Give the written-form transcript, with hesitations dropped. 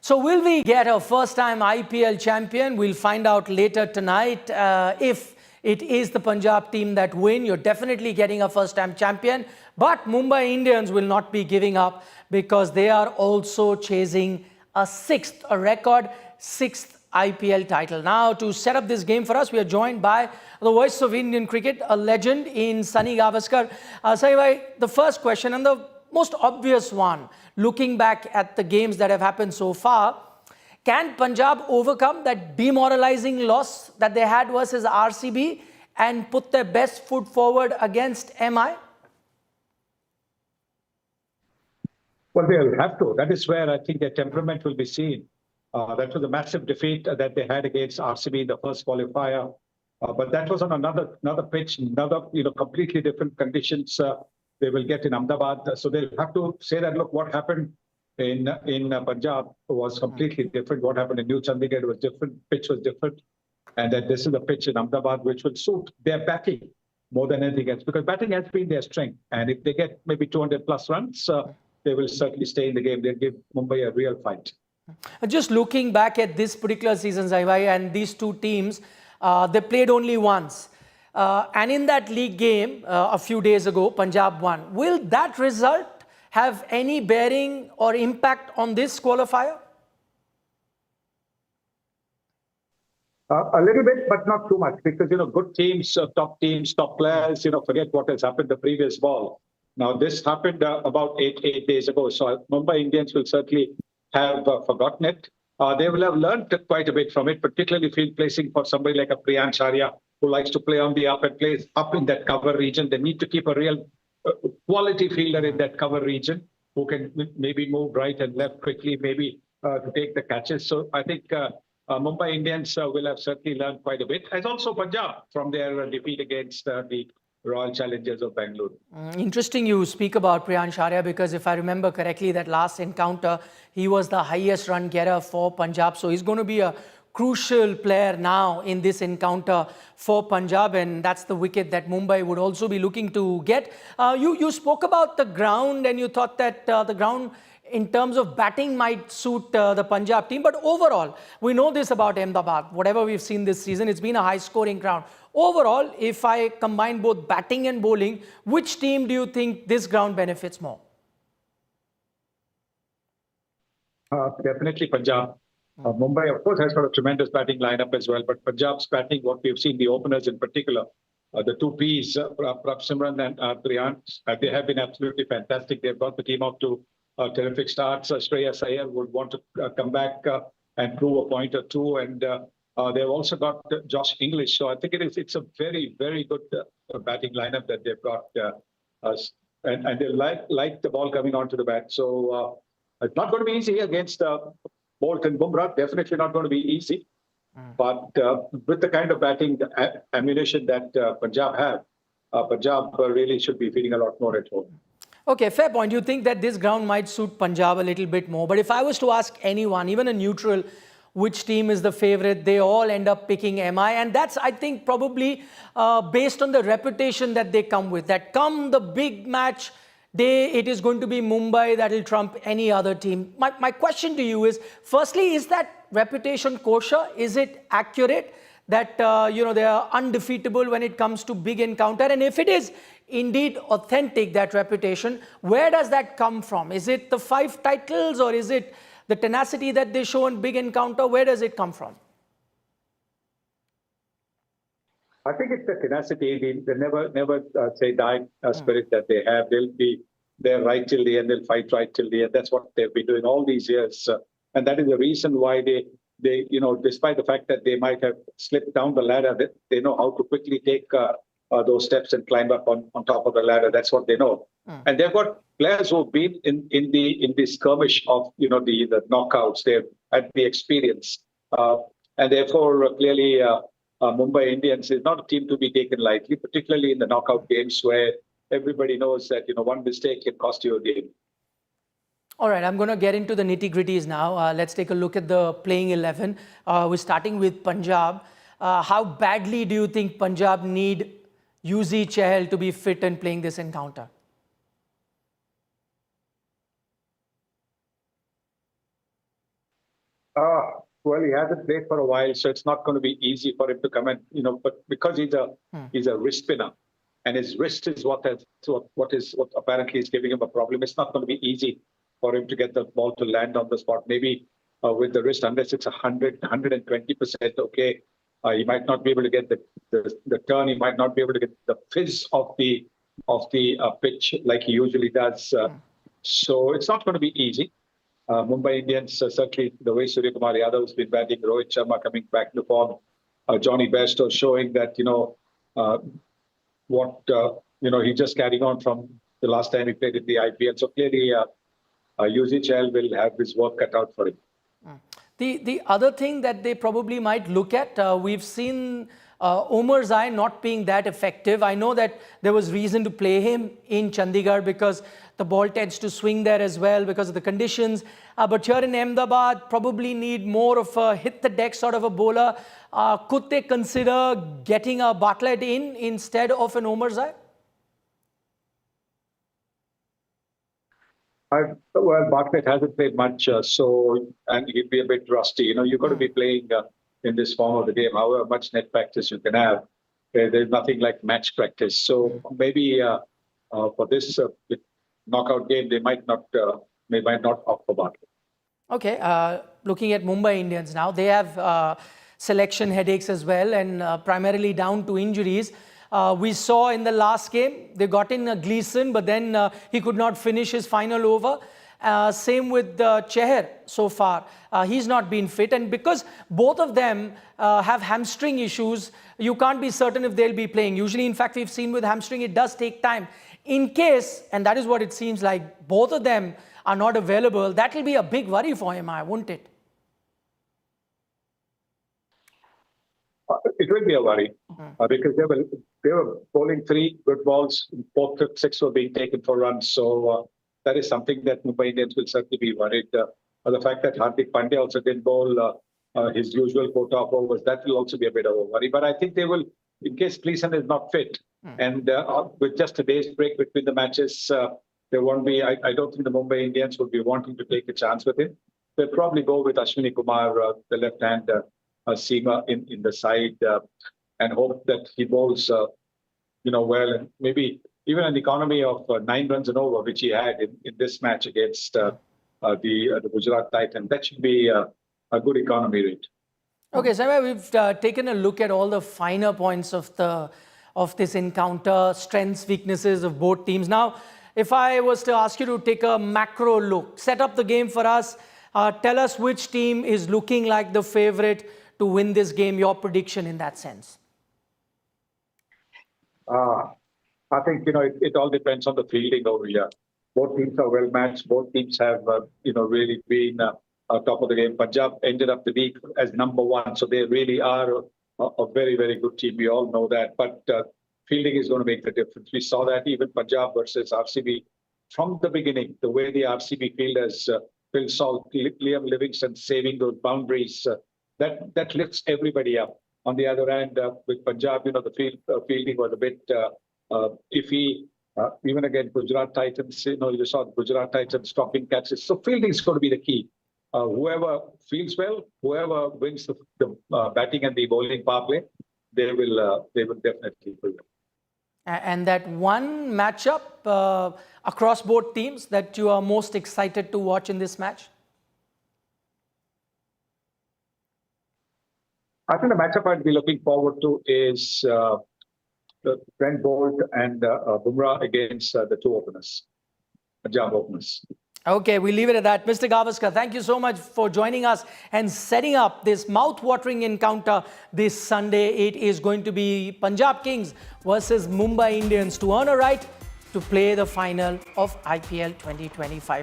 So will we get a first-time IPL champion? We'll find out later tonight. If it is the Punjab team that win, you're definitely getting a first-time champion. But Mumbai Indians will not be giving up because they are also chasing a record sixth IPL title. Now, to set up this game for us, we are joined by the voice of Indian cricket, a legend in Sunil Gavaskar. Sunil, the first question and the most obvious one, looking back at the games that have happened so far, can Punjab overcome that demoralizing loss that they had versus RCB and put their best foot forward against MI? Well, they'll have to. That is where I think their temperament will be seen. That was a massive defeat that they had against RCB in the first qualifier. But that was on another pitch, completely different conditions they will get in Ahmedabad. So they'll have to say that, look, what happened in Punjab was completely different. What happened in New Chandigarh was different. Pitch was different. And that this is the pitch in Ahmedabad, which will suit their batting more than anything else, because batting has been their strength. And if they get maybe 200 plus runs, they will certainly stay in the game. They'll give Mumbai a real fight. Just looking back at this particular season, Zaivai, and these two teams, they played only once. And in that league game a few days ago, Punjab won. Will that result have any bearing or impact on this qualifier? A little bit, but not too much, because, good teams, top players, forget what has happened the previous ball. Now, this happened about eight days ago. So Mumbai Indians will certainly have forgotten it. They will have learned quite a bit from it, particularly field placing for somebody like a Priyansh Arya, who likes to play on the up and plays up in that cover region. They need to keep a real quality fielder in that cover region who can maybe move right and left quickly, maybe to take the catches. So I think Mumbai Indians will have certainly learned quite a bit, as also Punjab from their defeat against the Royal Challengers of Bangalore. Interesting you speak about Priyansh Arya, because if I remember correctly, that last encounter, he was the highest run getter for Punjab. So he's going to be a crucial player now in this encounter for Punjab, and that's the wicket that Mumbai would also be looking to get. You spoke about the ground, and you thought that the ground in terms of batting might suit the Punjab team. But overall, we know this about Ahmedabad. Whatever we've seen this season, it's been a high-scoring ground. Overall, if I combine both batting and bowling, which team do you think this ground benefits more? Definitely Punjab. Mumbai, of course, has got a tremendous batting lineup as well. But Punjab's batting, what we've seen, the openers in particular, the two Ps, Simran and Priyansh, they have been absolutely fantastic. They've got the team up to terrific starts. Shreyas Iyer would want to come back and prove a point or two. And they've also got Josh English. So I think it's a very, very good batting lineup that they've got. And they like the ball coming onto the bat. So it's not going to be easy against Bolt and Bumrah. Definitely not going to be easy. But with the kind of batting ammunition that Punjab have, Punjab really should be feeling a lot more at home. Okay, fair point. You think that this ground might suit Punjab a little bit more. But if I was to ask anyone, even a neutral, which team is the favorite, they all end up picking MI. And that's, I think, probably based on the reputation that they come with. That come the big match day, it is going to be Mumbai that will trump any other team. My question to you is, firstly, is that reputation kosher? Is it accurate that they are undefeatable when it comes to big encounter? And if it is indeed authentic, that reputation, where does that come from? Is it the 5 titles, or is it the tenacity that they show in big encounter? Where does it come from? I think it's the tenacity, the never say die spirit that they have. They'll be there right till the end. They'll fight right till the end. That's what they've been doing all these years. And that is the reason why they despite the fact that they might have slipped down the ladder, they know how to quickly take those steps and climb up on top of the ladder. That's what they know. And they've got players who've been in the skirmish of the knockouts. They've had the experience, and therefore clearly Mumbai Indians is not a team to be taken lightly, particularly in the knockout games where everybody knows that one mistake can cost you a game. All right, I'm going to get into the nitty-gritties now. Let's take a look at the playing 11. We're starting with Punjab. How badly do you think Punjab need Yuzi Chahal to be fit and playing this encounter? Well, he hasn't played for a while, so it's not going to be easy for him to come and But because he's a wrist spinner, and his wrist is what apparently is giving him a problem. It's not going to be easy for him to get the ball to land on the spot. Maybe with the wrist, unless it's 120%, okay, he might not be able to get the turn. He might not be able to get the fizz of the pitch like he usually does. So it's not going to be easy. Mumbai Indians, certainly the way Surya Kumar Yadav has been batting, Rohit Sharma coming back to form, Johnny Bairstow showing that, he's just carrying on from the last time he played in the IPL. So clearly, UZHL will have his work cut out for him. The other thing that they probably might look at, we've seen Omar's eye not being that effective. I know that there was reason to play him in Chandigarh because the ball tends to swing there as well because of the conditions. But here in Ahmedabad, probably need more of a hit the deck sort of a bowler. Could they consider getting a Bartlett in instead of an Omar's eye? Well, Bartlett hasn't played much, and he'd be a bit rusty. You've got to be playing in this form of the game, however much net practice you can have. There's nothing like match practice. So maybe for this knockout game, they might not opt for Bartlett. Okay, looking at Mumbai Indians now, they have selection headaches as well, and primarily down to injuries. We saw in the last game, they got in Gleason, but then he could not finish his final over. Same with Cheher so far. He's not been fit. And because both of them have hamstring issues, you can't be certain if they'll be playing. Usually, in fact, we've seen with hamstring, it does take time. In case, and that is what it seems like, both of them are not available, that will be a big worry for him, won't it? It will be a worry because they were bowling 3 good balls, 4, 5, 6 were being taken for runs. So that is something that Mumbai Indians will certainly be worried. The fact that Hardik Pandya also didn't bowl his usual quota of overs, that will also be a bit of a worry. But I think they will, in case Gleason is not fit, and with just a day's break between the matches, there won't be. I don't think the Mumbai Indians would be wanting to take a chance with him. They'll probably go with Ashwini Kumar, the left-hand seamer in the side, and hope that he bowls, well, and maybe even an economy of 9 runs and over, which he had in this match against the Gujarat Titans. That should be a good economy rate. Okay, Samir, we've taken a look at all the finer points of this encounter, strengths, weaknesses of both teams. Now, if I was to ask you to take a macro look, set up the game for us, tell us which team is looking like the favorite to win this game, your prediction in that sense. I think, it all depends on the fielding over here. Both teams are well matched. Both teams have, really been top of the game. Punjab ended up the week as #1. So they really are a very, very good team. We all know that. But fielding is going to make the difference. We saw that even Punjab versus RCB from the beginning, the way the RCB fielders, Phil Salt, Liam Livingston saving those boundaries, that lifts everybody up. On the other hand, with Punjab, the fielding was a bit iffy. Even again, Gujarat Titans, you saw Gujarat Titans stopping catches. So fielding is going to be the key. Whoever fields well, whoever wins the batting and the bowling power play, they will definitely win. And that one matchup across both teams that you are most excited to watch in this match? I think the matchup I'd be looking forward to is Trent Bolt and Bumrah against the 2 openers, Punjab openers. Okay, we leave it at that. Mr. Gavaskar, thank you so much for joining us and setting up this mouth-watering encounter this Sunday. It is going to be Punjab Kings versus Mumbai Indians to earn a right to play the final of IPL 2025.